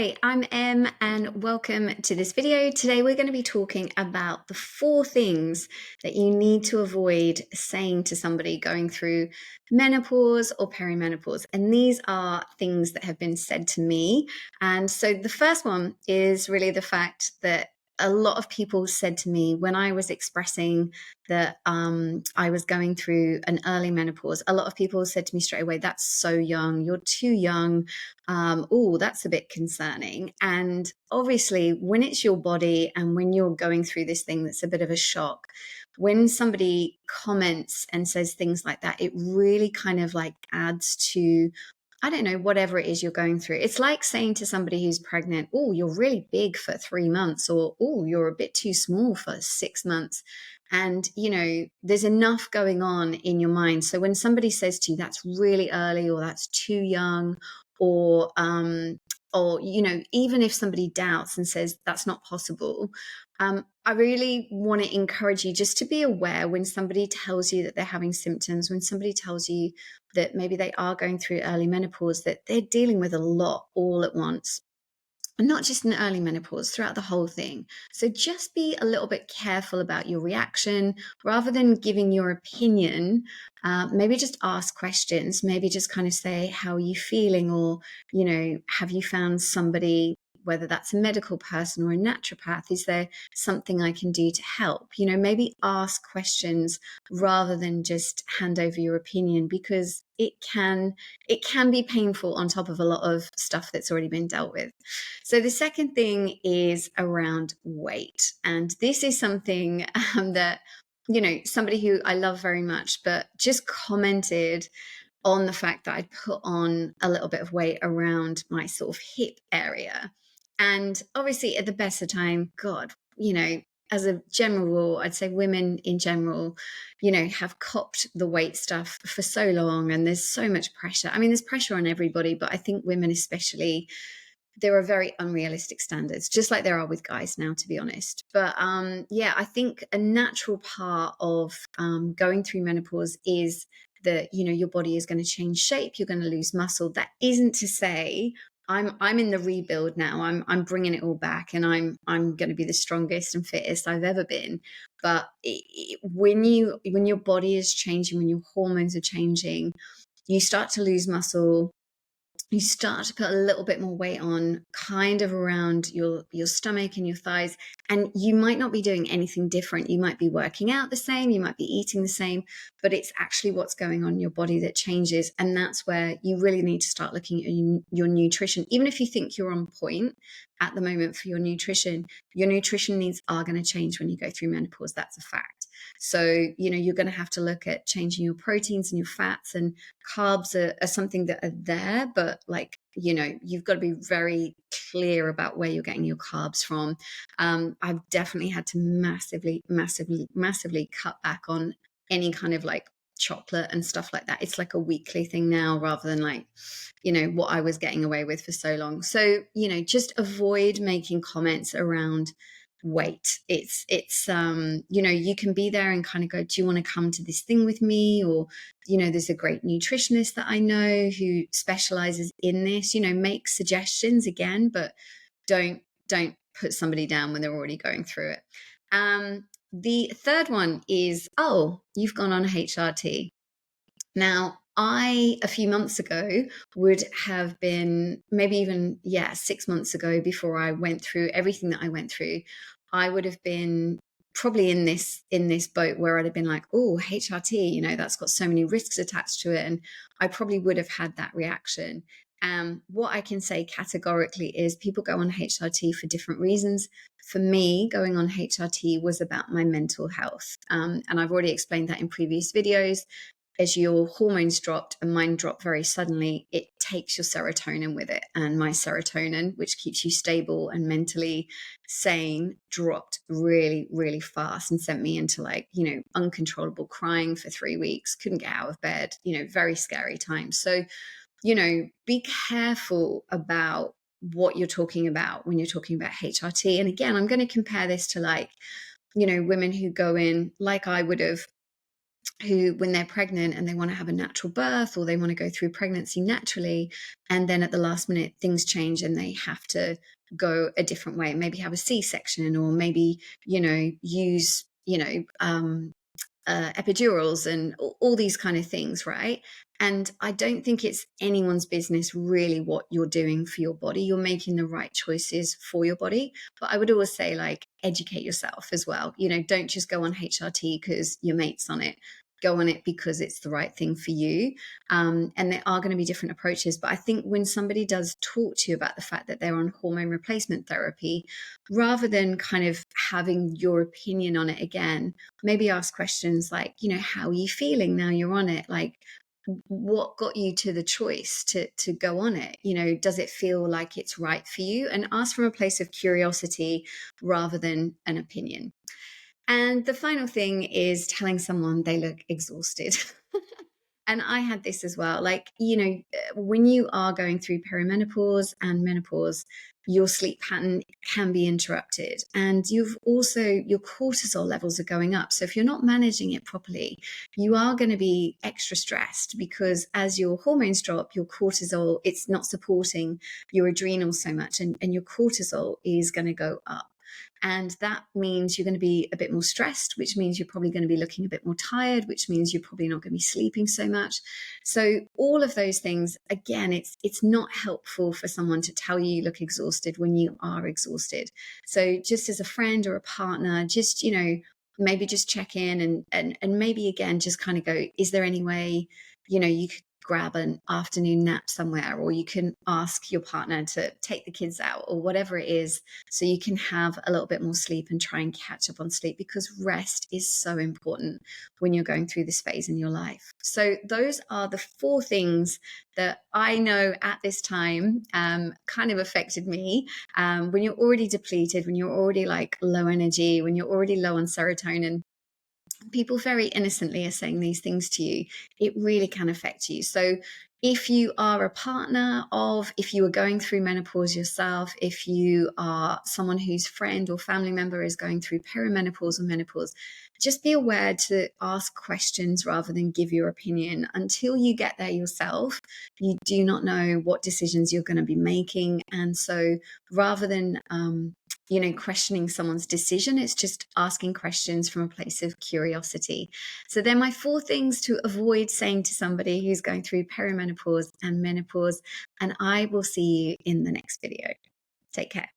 Hi, I'm Em and welcome to this video. Today we're going to be talking about the 4 things that you need to avoid saying to somebody going through menopause or perimenopause. And these are things that have been said to me. And so the first one is really the fact that a lot of people said to me when I was expressing that I was going through an early menopause, a lot of people said to me straight away, "That's so young, you're too young. Oh, that's a bit concerning." And obviously, when it's your body and when you're going through this thing that's a bit of a shock, when somebody comments and says things like that, it really kind of like adds to, I don't know, whatever it is you're going through. It's like saying to somebody who's pregnant, "Oh, you're really big for 3 months," or "Oh, you're a bit too small for 6 months." And, there's enough going on in your mind. So when somebody says to you, "That's really early," or "That's too young," or, even if somebody doubts and says that's not possible, I really want to encourage you just to be aware when somebody tells you that they're having symptoms, when somebody tells you that maybe they are going through early menopause, that they're dealing with a lot all at once. And not just in early menopause, throughout the whole thing. So just be a little bit careful about your reaction. Rather than giving your opinion, maybe just ask questions. Maybe just kind of say, "How are you feeling?" Or, "Have you found somebody, whether that's a medical person or a naturopath? Is there something I can do to help?" Maybe ask questions rather than just hand over your opinion, because it can be painful on top of a lot of stuff that's already been dealt with. So the second thing is around weight. And this is something that, somebody who I love very much, but just commented on the fact that I'd put on a little bit of weight around my sort of hip area. And obviously at the best of time, God, as a general rule, I'd say women in general, have copped the weight stuff for so long, and there's so much pressure. I mean, there's pressure on everybody, but I think women especially, there are very unrealistic standards, just like there are with guys now, to be honest. But yeah, I think a natural part of going through menopause is that, your body is going to change shape, you're going to lose muscle. That isn't to say I'm in the rebuild now. I'm bringing it all back, and I'm going to be the strongest and fittest I've ever been. But when your body is changing, when your hormones are changing, you start to lose muscle. You start to put a little bit more weight on, kind of around your stomach and your thighs, and you might not be doing anything different. You might be working out the same, you might be eating the same, but it's actually what's going on in your body that changes. And that's where you really need to start looking at your nutrition. Even if you think you're on point at the moment for your nutrition needs are going to change when you go through menopause. That's a fact. So, you're going to have to look at changing your proteins and your fats, and carbs are something that are there, but you've got to be very clear about where you're getting your carbs from. I've definitely had to massively, massively, massively cut back on any kind of like chocolate and stuff like that. It's like a weekly thing now, rather than what I was getting away with for so long. So, just avoid making comments around weight. It's you can be there and kind of go, "Do you want to come to this thing with me?" Or, "There's a great nutritionist that I know who specializes in this." Make suggestions again, but don't put somebody down when they're already going through it. The third one is, "Oh, you've gone on HRT." Now, a few months ago, would have been, maybe even, 6 months ago, before I went through everything that I went through, I would have been probably in this boat where I'd have been like, "Oh, HRT, that's got so many risks attached to it." And I probably would have had that reaction. What I can say categorically is people go on HRT for different reasons. For me, going on HRT was about my mental health. And I've already explained that in previous videos. As your hormones dropped, and mine dropped very suddenly, it takes your serotonin with it. And my serotonin, which keeps you stable and mentally sane, dropped really, really fast and sent me into uncontrollable crying for 3 weeks, couldn't get out of bed, very scary times. So, be careful about what you're talking about when you're talking about HRT. And again, I'm going to compare this to women who go in, like I would have, who, when they're pregnant and they want to have a natural birth, or they want to go through pregnancy naturally, and then at the last minute things change and they have to go a different way, maybe have a C-section, or maybe, use, epidurals and all these kind of things, right? And I don't think it's anyone's business really what you're doing for your body. You're making the right choices for your body. But I would always say, like, educate yourself as well. Don't just go on HRT because your mate's on it. Go on it because it's the right thing for you. And there are going to be different approaches. But I think when somebody does talk to you about the fact that they're on hormone replacement therapy, rather than kind of having your opinion on it again, maybe ask questions like, how are you feeling now you're on it? Like, what got you to the choice to go on it? Does it feel like it's right for you? And ask from a place of curiosity rather than an opinion. And the final thing is telling someone they look exhausted. And I had this as well. Like, when you are going through perimenopause and menopause, your sleep pattern can be interrupted. And your cortisol levels are going up. So if you're not managing it properly, you are going to be extra stressed, because as your hormones drop, your cortisol, it's not supporting your adrenals so much. And your cortisol is going to go up. And that means you're going to be a bit more stressed, which means you're probably going to be looking a bit more tired, which means you're probably not going to be sleeping so much. So all of those things, again, it's not helpful for someone to tell you look exhausted when you are exhausted. So just as a friend or a partner, just, maybe just check in and maybe again, just kind of go, is there any way, you could grab an afternoon nap somewhere, or you can ask your partner to take the kids out, or whatever it is, so you can have a little bit more sleep and try and catch up on sleep, because rest is so important when you're going through this phase in your life. So those are the 4 things that I know at this time kind of affected me. When you're already depleted, when you're already like low energy, when you're already low on serotonin, people very innocently are saying these things to you. It really can affect you. So if you are a partner of, if you are going through menopause yourself, if you are someone whose friend or family member is going through perimenopause or menopause, just be aware to ask questions rather than give your opinion. Until you get there yourself, you do not know what decisions you're going to be making. And so rather than questioning someone's decision, it's just asking questions from a place of curiosity. So they're my 4 things to avoid saying to somebody who's going through perimenopause and menopause. And I will see you in the next video. Take care.